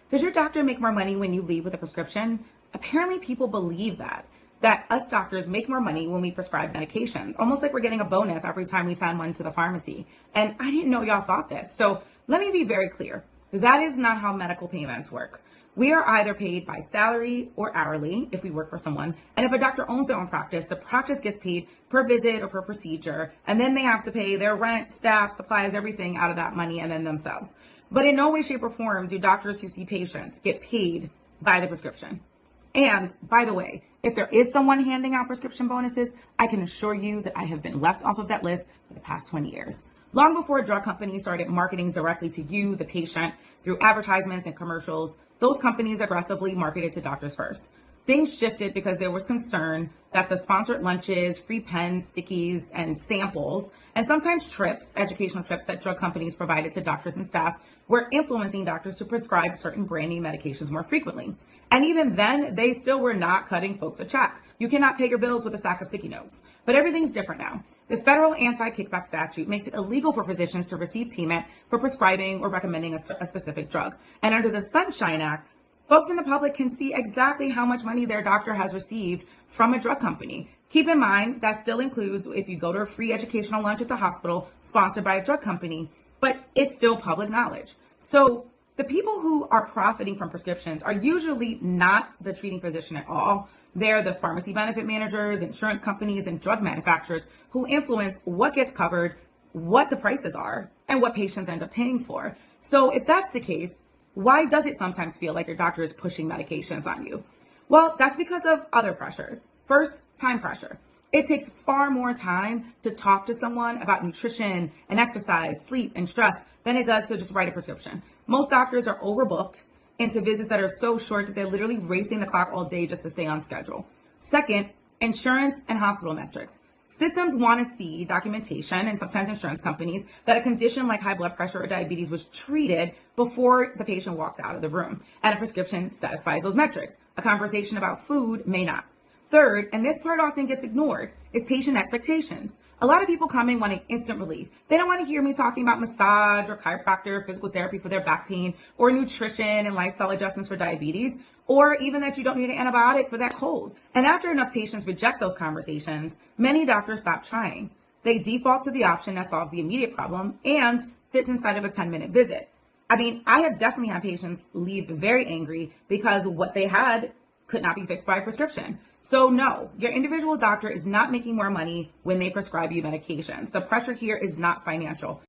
Does your doctor make more money when you leave with a prescription? Apparently, people believe that us doctors make more money when we prescribe medications, almost like we're getting a bonus every time we send one to the pharmacy. And I didn't know y'all thought this. So let me be very clear. That is not how medical payments work. We are either paid by salary or hourly if we work for someone. And if a doctor owns their own practice, the practice gets paid per visit or per procedure. And then they have to pay their rent, staff, supplies, everything out of that money and then themselves. But in no way, shape, or form do doctors who see patients get paid by the prescription. And by the way, if there is someone handing out prescription bonuses, I can assure you that I have been left off of that list for the past 20 years. Long before drug companies started marketing directly to you, the patient, through advertisements and commercials, those companies aggressively marketed to doctors first. Things shifted because there was concern that the sponsored lunches, free pens, stickies, and samples, and sometimes trips, educational trips that drug companies provided to doctors and staff, were influencing doctors to prescribe certain brand name medications more frequently. And even then, they still were not cutting folks a check. You cannot pay your bills with a stack of sticky notes. But everything's different now. The federal anti-kickback statute makes it illegal for physicians to receive payment for prescribing or recommending a specific drug. And under the Sunshine Act, folks in the public can see exactly how much money their doctor has received from a drug company. Keep in mind, that still includes if you go to a free educational lunch at the hospital sponsored by a drug company, but it's still public knowledge. So the people who are profiting from prescriptions are usually not the treating physician at all. They're the pharmacy benefit managers, insurance companies, and drug manufacturers who influence what gets covered, what the prices are, and what patients end up paying for. So if that's the case, why does it sometimes feel like your doctor is pushing medications on you? Well, that's because of other pressures. First, time pressure. It takes far more time to talk to someone about nutrition and exercise, sleep, and stress than it does to just write a prescription. Most doctors are overbooked into visits that are so short that they're literally racing the clock all day just to stay on schedule. Second, insurance and hospital metrics. Systems want to see documentation, and sometimes insurance companies, that a condition like high blood pressure or diabetes was treated before the patient walks out of the room, and a prescription satisfies those metrics. A conversation about food may not. Third, and this part often gets ignored, is patient expectations. A lot of people come in wanting instant relief. They don't want to hear me talking about massage or chiropractor or physical therapy for their back pain, or nutrition and lifestyle adjustments for diabetes, or even that you don't need an antibiotic for that cold. And after enough patients reject those conversations, many doctors stop trying. They default to the option that solves the immediate problem and fits inside of a 10-minute visit. I mean, I have definitely had patients leave very angry because what they had could not be fixed by a prescription. So no, your individual doctor is not making more money when they prescribe you medications. The pressure here is not financial.